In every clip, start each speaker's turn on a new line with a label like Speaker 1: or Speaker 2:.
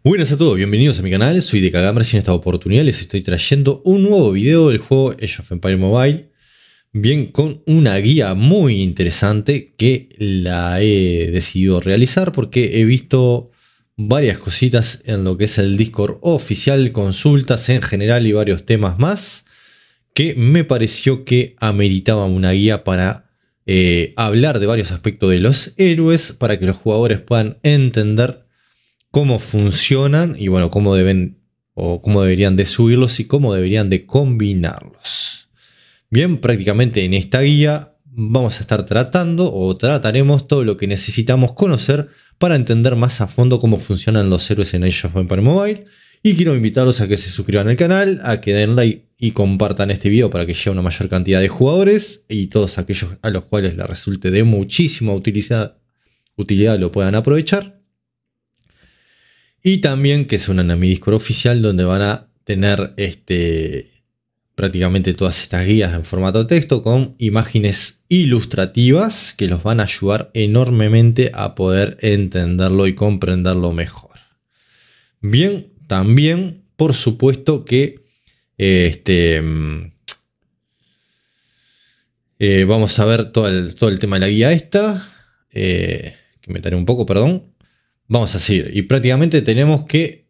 Speaker 1: Buenas a todos, bienvenidos a mi canal, soy DKGamers y en esta oportunidad les estoy trayendo un nuevo video del juego Age of Empires Mobile. Bien, con una guía muy interesante que la he decidido realizar porque he visto varias cositas en lo que es el Discord oficial, consultas en general y varios temas más que me pareció que ameritaban una guía para hablar de varios aspectos de los héroes para que los jugadores puedan entender cómo funcionan y bueno, cómo deben o cómo deberían de subirlos y cómo deberían de combinarlos. Bien, prácticamente en esta guía vamos a estar tratando o trataremos todo lo que necesitamos conocer para entender más a fondo cómo funcionan los héroes en Age of Empires Mobile. Y quiero invitarlos a que se suscriban al canal, a que den like y compartan este video para que llegue a una mayor cantidad de jugadores y todos aquellos a los cuales les resulte de muchísima utilidad lo puedan aprovechar. Y también que se unan a mi Discord oficial donde van a tener prácticamente todas estas guías en formato texto con imágenes ilustrativas que los van a ayudar enormemente a poder entenderlo y comprenderlo mejor. Bien, también por supuesto que vamos a ver todo el tema de la guía esta, que me taré un poco, perdón. Vamos a seguir y prácticamente tenemos que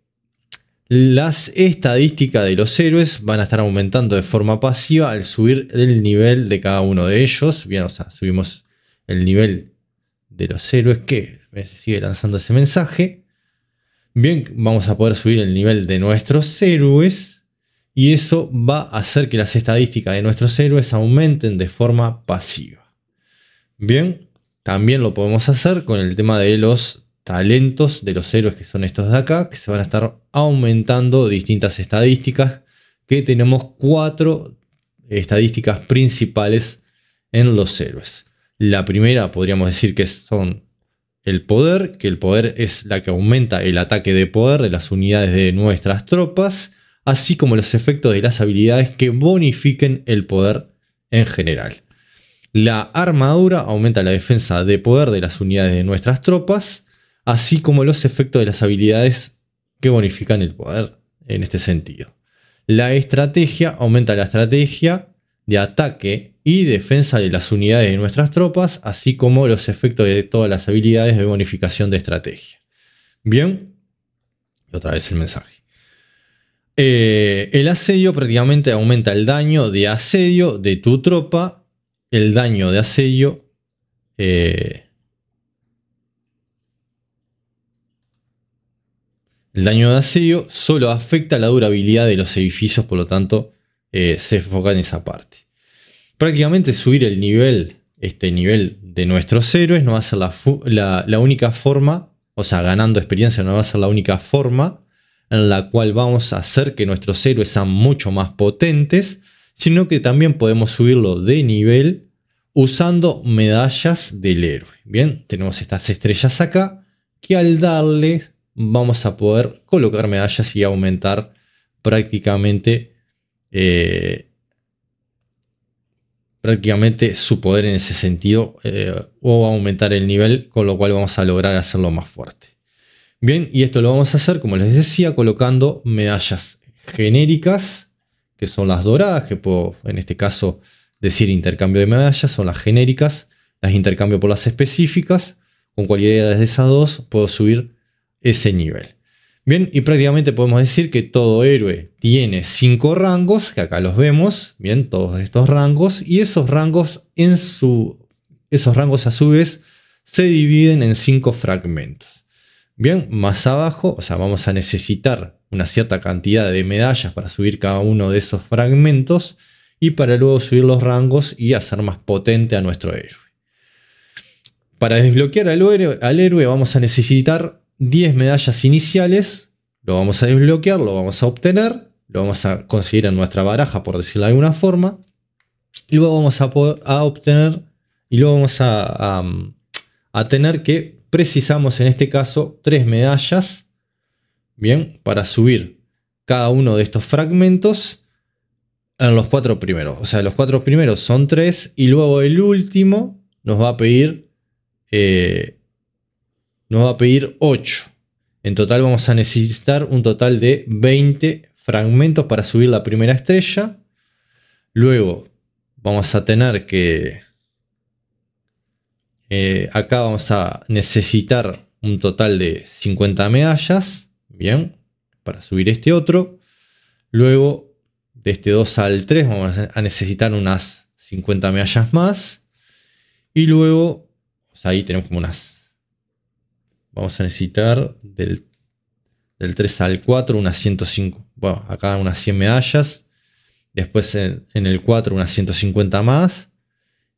Speaker 1: las estadísticas de los héroes van a estar aumentando de forma pasiva al subir el nivel de cada uno de ellos. Bien, o sea, subimos el nivel de los héroes que me sigue lanzando ese mensaje. Bien, vamos a poder subir el nivel de nuestros héroes y eso va a hacer que las estadísticas de nuestros héroes aumenten de forma pasiva. Bien, también lo podemos hacer con el tema de los talentos de los héroes que son estos de acá, que se van a estar aumentando distintas estadísticas, que tenemos 4 estadísticas principales en los héroes. La primera podríamos decir que son el poder, que el poder es la que aumenta el ataque de poder de las unidades de nuestras tropas, así como los efectos de las habilidades que bonifiquen el poder en general. La armadura aumenta la defensa de poder de las unidades de nuestras tropas, así como los efectos de las habilidades que bonifican el poder en este sentido. La estrategia aumenta la estrategia de ataque y defensa de las unidades de nuestras tropas, así como los efectos de todas las habilidades de bonificación de estrategia. Bien, otra vez el mensaje. El asedio prácticamente aumenta el daño de asedio de tu tropa, el daño de asedio el daño de asedio solo afecta la durabilidad de los edificios, por lo tanto se enfoca en esa parte. Prácticamente subir el nivel, nivel de nuestros héroes no va a ser la única forma, o sea, ganando experiencia no va a ser la única forma en la cual vamos a hacer que nuestros héroes sean mucho más potentes, sino que también podemos subirlo de nivel usando medallas del héroe. Bien, tenemos estas estrellas acá que al darles vamos a poder colocar medallas y aumentar prácticamente su poder en ese sentido o aumentar el nivel, con lo cual vamos a lograr hacerlo más fuerte. Bien, y esto lo vamos a hacer, como les decía, colocando medallas genéricas, que son las doradas, que puedo en este caso decir intercambio de medallas, son las genéricas, las intercambio por las específicas, con cualquiera de esas dos puedo subir ese nivel. Bien, y prácticamente podemos decir que todo héroe tiene 5 rangos, que acá los vemos, bien, todos estos rangos, y esos rangos a su vez se dividen en 5 fragmentos. Bien, más abajo, o sea, vamos a necesitar una cierta cantidad de medallas para subir cada uno de esos fragmentos y para luego subir los rangos y hacer más potente a nuestro héroe. Para desbloquear al héroe vamos a necesitar 10 medallas iniciales, lo vamos a desbloquear, lo vamos a obtener, lo vamos a conseguir en nuestra baraja, por decirlo de alguna forma, y luego vamos a obtener, y luego vamos a tener que precisamos en este caso 3 medallas, bien, para subir cada uno de estos fragmentos en los 4 primeros. O sea, los 4 primeros son 3 y luego el último nos va a pedir 8. En total vamos a necesitar un total de 20 fragmentos para subir la primera estrella. Luego vamos a tener que... acá vamos a necesitar un total de 50 medallas. Bien, para subir este otro. Luego de este 2 al 3 vamos a necesitar unas 50 medallas más. Y luego, pues ahí tenemos como unas... Vamos a necesitar del 3 al 4 unas 105. Bueno, acá unas 100 medallas. Después en el 4 unas 150 más.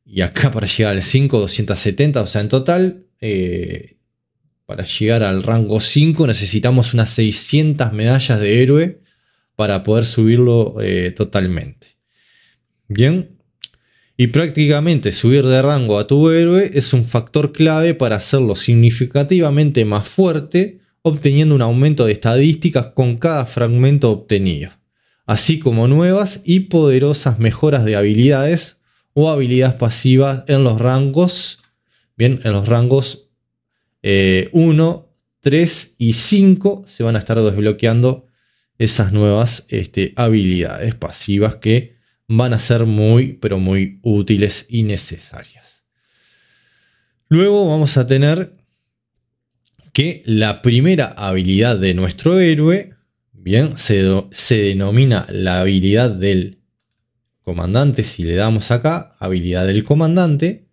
Speaker 1: Y acá para llegar al 5, 270. O sea, en total, para llegar al rango 5 necesitamos unas 600 medallas de héroe para poder subirlo totalmente. Bien. Y prácticamente subir de rango a tu héroe es un factor clave para hacerlo significativamente más fuerte, obteniendo un aumento de estadísticas con cada fragmento obtenido, así como nuevas y poderosas mejoras de habilidades o habilidades pasivas en los rangos, bien, en los rangos 1, 3 y 5 se van a estar desbloqueando esas nuevas habilidades pasivas que van a ser muy, pero muy útiles y necesarias. Luego vamos a tener que la primera habilidad de nuestro héroe, bien, se denomina la habilidad del comandante. Si le damos acá, habilidad del comandante,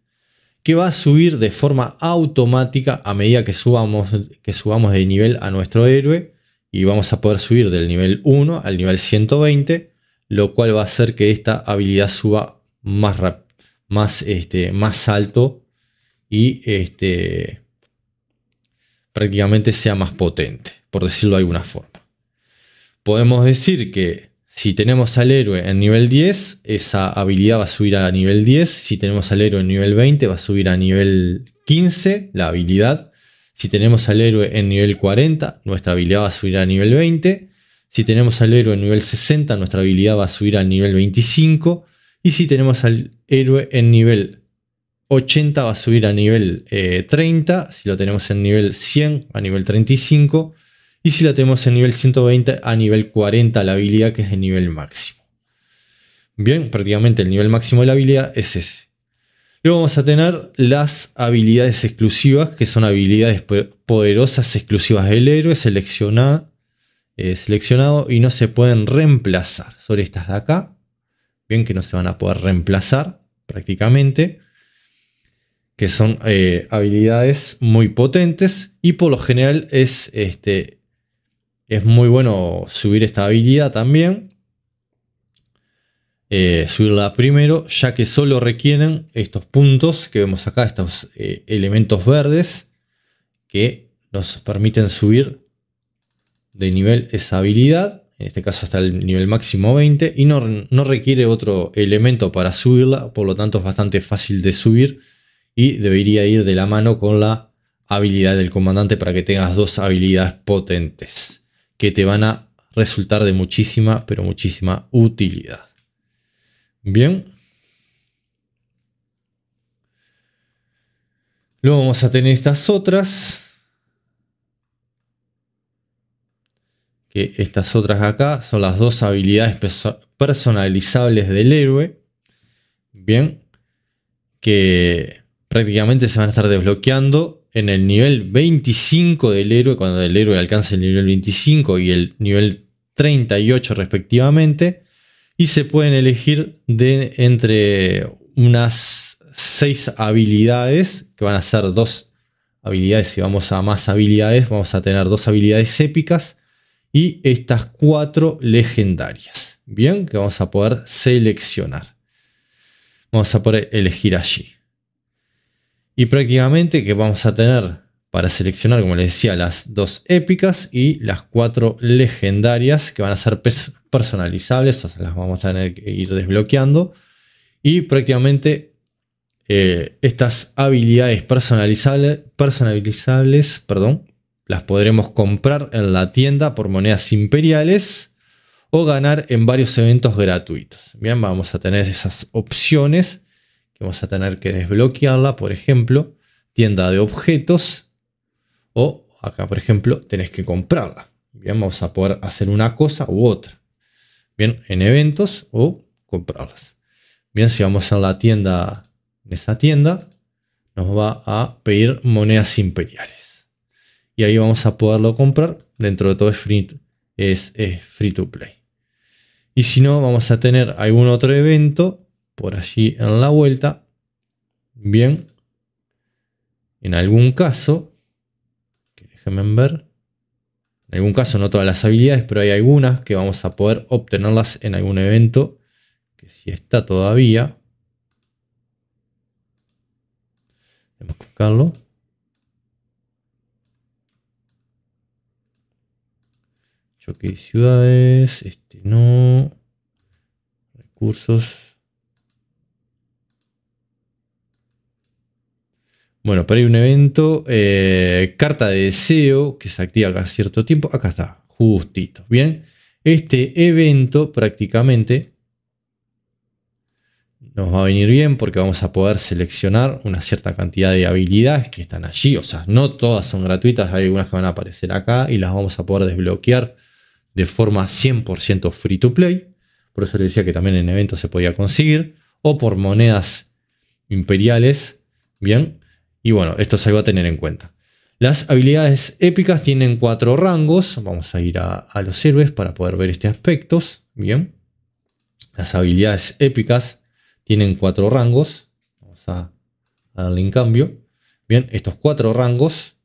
Speaker 1: que va a subir de forma automática a medida que subamos de nivel a nuestro héroe. Y vamos a poder subir del nivel 1 al nivel 120. Lo cual va a hacer que esta habilidad suba más alto y prácticamente sea más potente, por decirlo de alguna forma. Podemos decir que si tenemos al héroe en nivel 10, esa habilidad va a subir a nivel 10. Si tenemos al héroe en nivel 20, va a subir a nivel 15 la habilidad. Si tenemos al héroe en nivel 40, nuestra habilidad va a subir a nivel 20. Si tenemos al héroe en nivel 60, nuestra habilidad va a subir al nivel 25. Y si tenemos al héroe en nivel 80, va a subir a nivel 30. Si lo tenemos en nivel 100, a nivel 35. Y si la tenemos en nivel 120, a nivel 40 la habilidad, que es el nivel máximo. Bien, prácticamente el nivel máximo de la habilidad es ese. Luego vamos a tener las habilidades exclusivas, que son habilidades poderosas exclusivas del héroe seleccionado y no se pueden reemplazar. Son estas de acá. Bien, que no se van a poder reemplazar prácticamente. Que son habilidades muy potentes. Y por lo general es muy bueno subir esta habilidad también. Subirla primero, ya que solo requieren estos puntos que vemos acá, estos elementos verdes, que nos permiten subir de nivel esa habilidad, en este caso hasta el nivel máximo 20, y no requiere otro elemento para subirla, por lo tanto es bastante fácil de subir y debería ir de la mano con la habilidad del comandante para que tengas dos habilidades potentes que te van a resultar de muchísima, pero muchísima utilidad. Bien. Luego vamos a tener estas otras. Que estas otras acá son las dos habilidades personalizables del héroe. Bien. Que prácticamente se van a estar desbloqueando en el nivel 25 del héroe. Cuando el héroe alcance el nivel 25 y el nivel 38 respectivamente. Y se pueden elegir entre unas 6 habilidades, que van a ser 2 habilidades. Si vamos a más habilidades, vamos a tener 2 habilidades épicas y estas 4 legendarias. Bien, que vamos a poder seleccionar. Vamos a poder elegir allí. Y prácticamente que vamos a tener para seleccionar, como les decía, las 2 épicas y las 4 legendarias, que van a ser personalizables, o sea, las vamos a tener que ir desbloqueando. Y prácticamente estas habilidades personalizables, las podremos comprar en la tienda por monedas imperiales o ganar en varios eventos gratuitos. Bien, vamos a tener esas opciones que vamos a tener que desbloquearla. Por ejemplo, tienda de objetos o acá por ejemplo tenés que comprarla. Bien, vamos a poder hacer una cosa u otra. Bien, en eventos o comprarlas. Bien, si vamos a la tienda, en esa tienda nos va a pedir monedas imperiales. Y ahí vamos a poderlo comprar. Dentro de todo es free to play. Y si no, vamos a tener algún otro evento por allí en la vuelta. Bien. En algún caso, déjenme ver. En algún caso, no todas las habilidades, pero hay algunas que vamos a poder obtenerlas en algún evento. Que si está todavía. Tenemos que buscarlo. Choque de ciudades. Este no. Recursos. Bueno, pero hay un evento, carta de deseo, que se activa cada cierto tiempo. Acá está, justito. Bien, este evento prácticamente nos va a venir bien porque vamos a poder seleccionar una cierta cantidad de habilidades que están allí. O sea, no todas son gratuitas, hay algunas que van a aparecer acá y las vamos a poder desbloquear de forma 100% free to play. Por eso les decía que también en eventos se podía conseguir. O por monedas imperiales. Bien. Y bueno, esto es algo a tener en cuenta. Las habilidades épicas tienen 4 rangos. Vamos a ir a los héroes para poder ver este aspecto. Bien. Las habilidades épicas tienen 4 rangos. Vamos a darle en cambio. Bien, estos 4 rangos.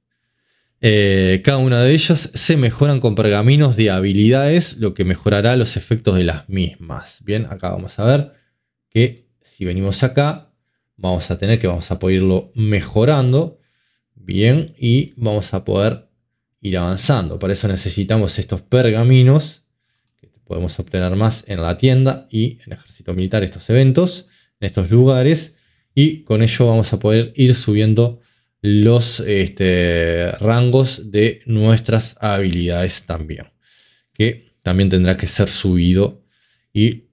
Speaker 1: Cada una de ellas se mejoran con pergaminos de habilidades, lo que mejorará los efectos de las mismas. Bien, acá vamos a ver que si venimos acá, vamos a poder irlo mejorando. Bien, y vamos a poder ir avanzando. Para eso necesitamos estos pergaminos, que podemos obtener más en la tienda y en Ejército Militar, estos eventos, en estos lugares. Y con ello vamos a poder ir subiendo los rangos de nuestras habilidades también. Que también tendrá que ser subido y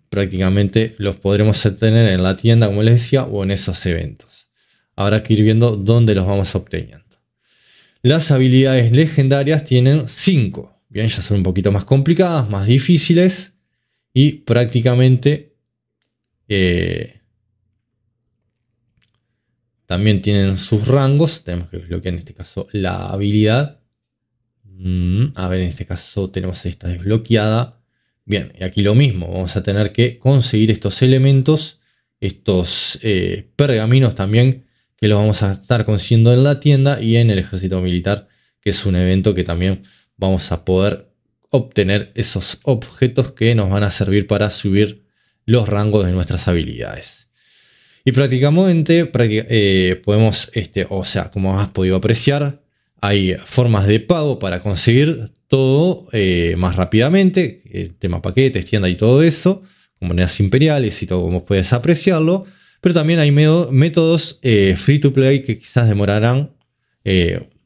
Speaker 1: prácticamente los podremos tener en la tienda, como les decía, o en esos eventos. Habrá que ir viendo dónde los vamos obteniendo. Las habilidades legendarias tienen 5. Bien, ya son un poquito más complicadas, más difíciles. Y prácticamente también tienen sus rangos. Tenemos que desbloquear en este caso la habilidad. A ver, en este caso tenemos esta desbloqueada. Bien, y aquí lo mismo, vamos a tener que conseguir estos elementos, estos pergaminos también, que los vamos a estar consiguiendo en la tienda y en el Ejército Militar, que es un evento que también vamos a poder obtener esos objetos que nos van a servir para subir los rangos de nuestras habilidades. Y prácticamente podemos, o sea, como has podido apreciar, hay formas de pago para conseguir todo más rápidamente, el tema paquetes, tienda y todo eso, con monedas imperiales y todo como puedes apreciarlo. Pero también hay métodos free to play que quizás demorarán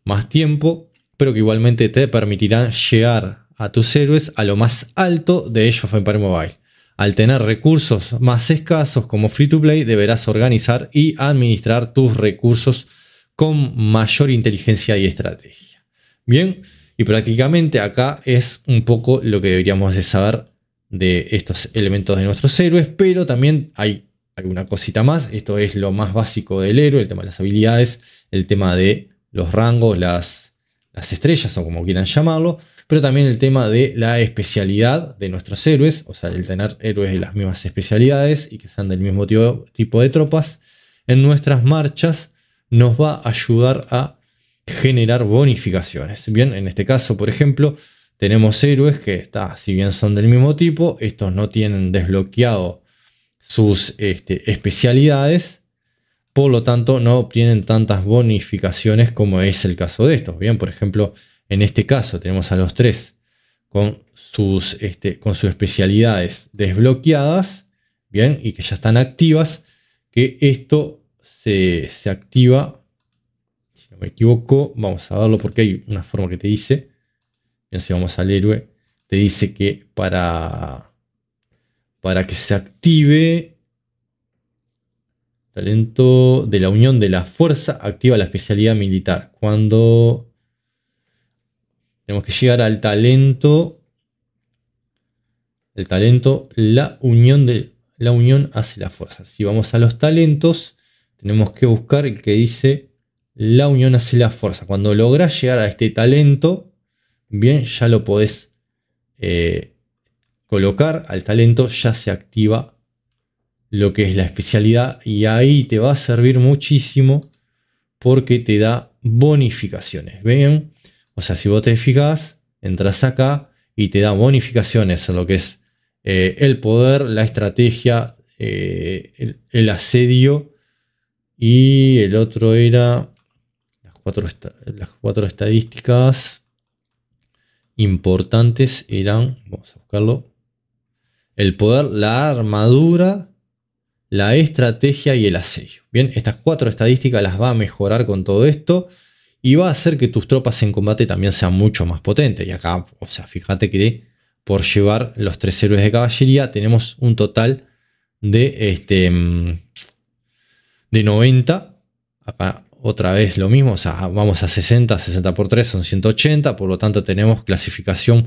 Speaker 1: más tiempo, pero que igualmente te permitirán llegar a tus héroes a lo más alto de Age of Empires Mobile. Al tener recursos más escasos como free to play, deberás organizar y administrar tus recursos con mayor inteligencia y estrategia. Bien, y prácticamente acá es un poco lo que deberíamos de saber de estos elementos de nuestros héroes, pero también hay alguna cosita más. Esto es lo más básico del héroe, el tema de las habilidades, el tema de los rangos, las estrellas o como quieran llamarlo, pero también el tema de la especialidad de nuestros héroes, o sea, el tener héroes de las mismas especialidades y que sean del mismo tipo de tropas en nuestras marchas nos va a ayudar a generar bonificaciones. Bien, en este caso, por ejemplo, tenemos héroes que, si bien son del mismo tipo, estos no tienen desbloqueado sus especialidades, por lo tanto no obtienen tantas bonificaciones como es el caso de estos. Bien, por ejemplo, en este caso tenemos a los 3 con sus especialidades desbloqueadas, bien, y que ya están activas, que esto se activa, si no me equivoco, vamos a verlo porque hay una forma que te dice, bien, si vamos al héroe, te dice que para que se active talento de la unión de la fuerza, activa la especialidad militar. Cuando Tenemos que llegar al talento. El talento, la unión hace la fuerza. Si vamos a los talentos, tenemos que buscar el que dice la unión hace la fuerza. Cuando logras llegar a este talento, bien, ya lo podés colocar al talento, ya se activa lo que es la especialidad y ahí te va a servir muchísimo porque te da bonificaciones. ¿Ven? O sea, si vos te fijas, entras acá y te da bonificaciones en lo que es el poder, la estrategia, el asedio y el otro era las cuatro estadísticas importantes eran, vamos a buscarlo, el poder, la armadura, la estrategia y el asedio. Bien, estas cuatro estadísticas las va a mejorar con todo esto y va a hacer que tus tropas en combate también sean mucho más potentes. Y acá, o sea, fíjate que por llevar los 3 héroes de caballería tenemos un total de 90. Acá otra vez lo mismo, o sea, vamos a 60, 60 por 3 son 180, por lo tanto tenemos clasificación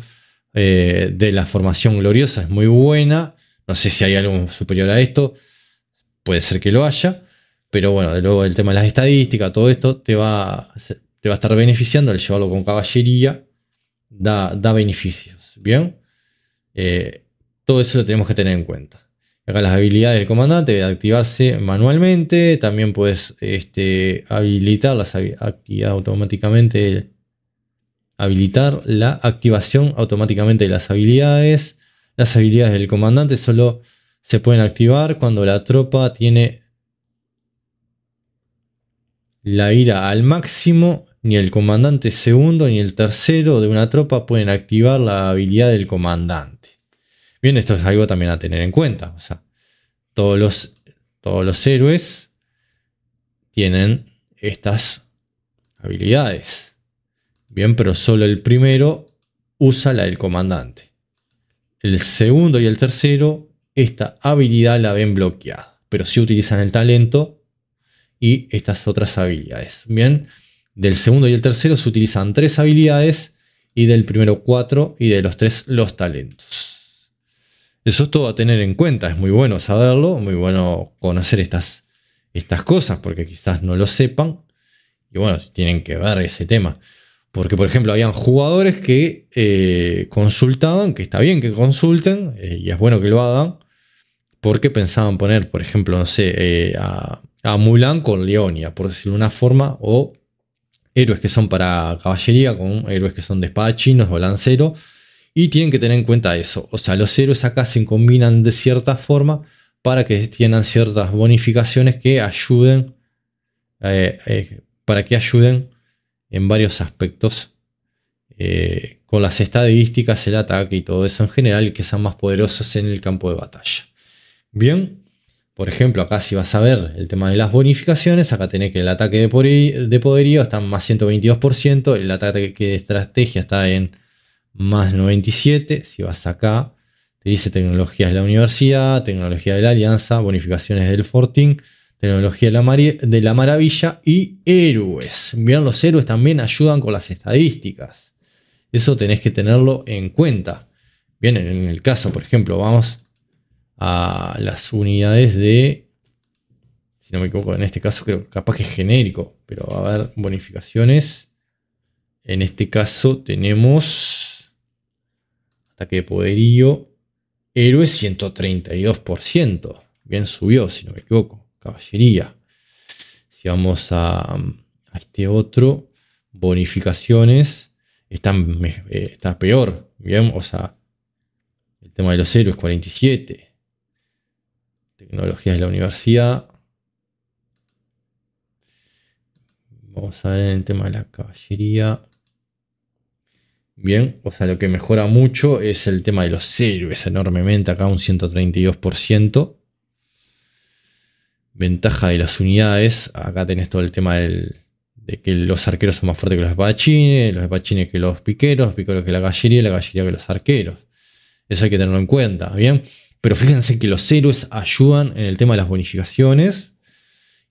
Speaker 1: de la formación gloriosa, es muy buena. No sé si hay algo superior a esto, puede ser que lo haya, pero bueno, de luego el tema de las estadísticas, todo esto te va a estar beneficiando. El llevarlo con caballería da beneficios, ¿bien? Todo eso lo tenemos que tener en cuenta. Acá las habilidades del comandante deben activarse manualmente. También puedes habilitar habilitar la activación automáticamente de las habilidades. Las habilidades del comandante solo se pueden activar cuando la tropa tiene la ira al máximo. Ni el comandante segundo ni el tercero de una tropa pueden activar la habilidad del comandante. Bien, esto es algo también a tener en cuenta. O sea, todos los héroes tienen estas habilidades. Bien, pero solo el primero usa la del comandante. El segundo y el tercero, esta habilidad la ven bloqueada. Pero sí utilizan el talento y estas otras habilidades. Bien, del segundo y el tercero se utilizan 3 habilidades. Y del primero 4 y de los 3 los talentos. Eso es todo a tener en cuenta, es muy bueno saberlo, muy bueno conocer estas cosas, porque quizás no lo sepan. Y bueno, tienen que ver ese tema. Porque, por ejemplo, habían jugadores que consultaban, que está bien que consulten, y es bueno que lo hagan, porque pensaban poner, por ejemplo, no sé, a Mulan con Leonia, por decirlo de una forma, o héroes que son para caballería con héroes que son de espadachines o lanceros. Y tienen que tener en cuenta eso. O sea, los héroes acá se combinan de cierta forma para que tengan ciertas bonificaciones que ayuden. Para que ayuden en varios aspectos. Con las estadísticas, el ataque y todo eso en general. Y que sean más poderosos en el campo de batalla. Bien. Por ejemplo, acá si vas a ver el tema de las bonificaciones. Acá tenés que el ataque de poderío está en más 122%. El ataque de estrategia está en más 97. Si vas acá, te dice tecnologías de la universidad, tecnología de la alianza, bonificaciones del Fortín, tecnología de la maravilla y héroes. Bien, los héroes también ayudan con las estadísticas. Eso tenés que tenerlo en cuenta. Bien, en el caso, por ejemplo, vamos a las unidades de, si no me equivoco, en este caso creo capaz que es genérico, pero va a haber bonificaciones. En este caso tenemos ataque de poderío, héroes 132%. Bien, subió, si no me equivoco. Caballería. Si vamos a este otro, bonificaciones, está peor. Bien, o sea, el tema de los héroes 47. Tecnologías de la universidad. Vamos a ver el tema de la caballería. Bien, o sea, lo que mejora mucho es el tema de los héroes enormemente. Acá un 132%. Ventaja de las unidades. Acá tenés todo el tema de que los arqueros son más fuertes que los espadachines que los piqueros que la caballería que los arqueros. Eso hay que tenerlo en cuenta, ¿bien? Pero fíjense que los héroes ayudan en el tema de las bonificaciones.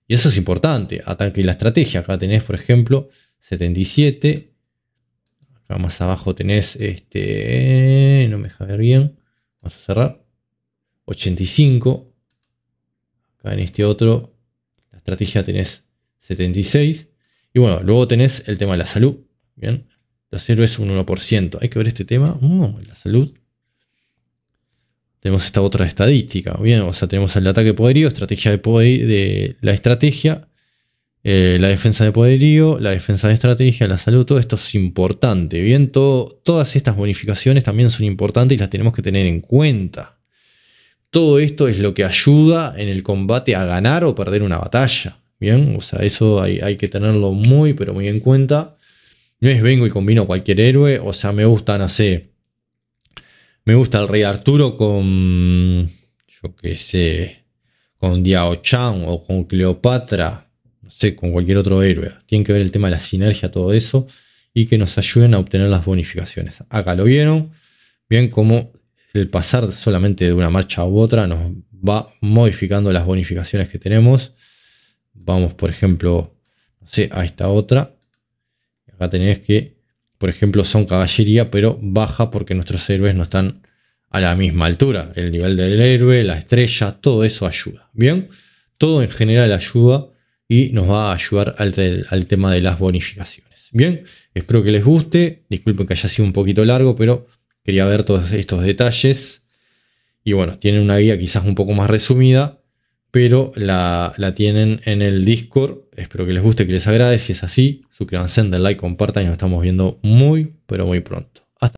Speaker 1: Y eso es importante. Ataque y la estrategia. Acá tenés, por ejemplo, 77. Acá más abajo tenés no me deja ver bien. Vamos a cerrar. 85. Acá en este otro, la estrategia tenés 76. Y bueno, luego tenés el tema de la salud. Bien. Los héroes un 1%. Hay que ver este tema. La salud. Tenemos esta otra estadística. Bien, o sea, tenemos el ataque de poderío, estrategia de poder, de la estrategia, la defensa de poderío, la defensa de estrategia, la salud. Todo esto es importante. Bien, todas estas bonificaciones también son importantes y las tenemos que tener en cuenta. Todo esto es lo que ayuda en el combate a ganar o perder una batalla. Bien, o sea, eso hay que tenerlo muy, pero muy en cuenta. No es vengo y combino cualquier héroe. O sea, me gusta, no sé. Me gusta el Rey Arturo con, yo qué sé, con Diao Chan o con Cleopatra, no sé, con cualquier otro héroe. Tienen que ver el tema de la sinergia, todo eso, y que nos ayuden a obtener las bonificaciones. Acá lo vieron, bien como el pasar solamente de una marcha u otra nos va modificando las bonificaciones que tenemos. Vamos, por ejemplo, no sé, a esta otra. Acá tenés que... Por ejemplo, son caballería, pero baja porque nuestros héroes no están a la misma altura. El nivel del héroe, la estrella, todo eso ayuda. Bien, todo en general ayuda y nos va a ayudar al tema de las bonificaciones. Bien, espero que les guste. Disculpen que haya sido un poquito largo, pero quería ver todos estos detalles. Y bueno, tienen una guía quizás un poco más resumida, pero la tienen en el Discord. Espero que les guste, que les agrade. Si es así, suscríbanse, den like, compartan y nos estamos viendo muy, pero muy pronto.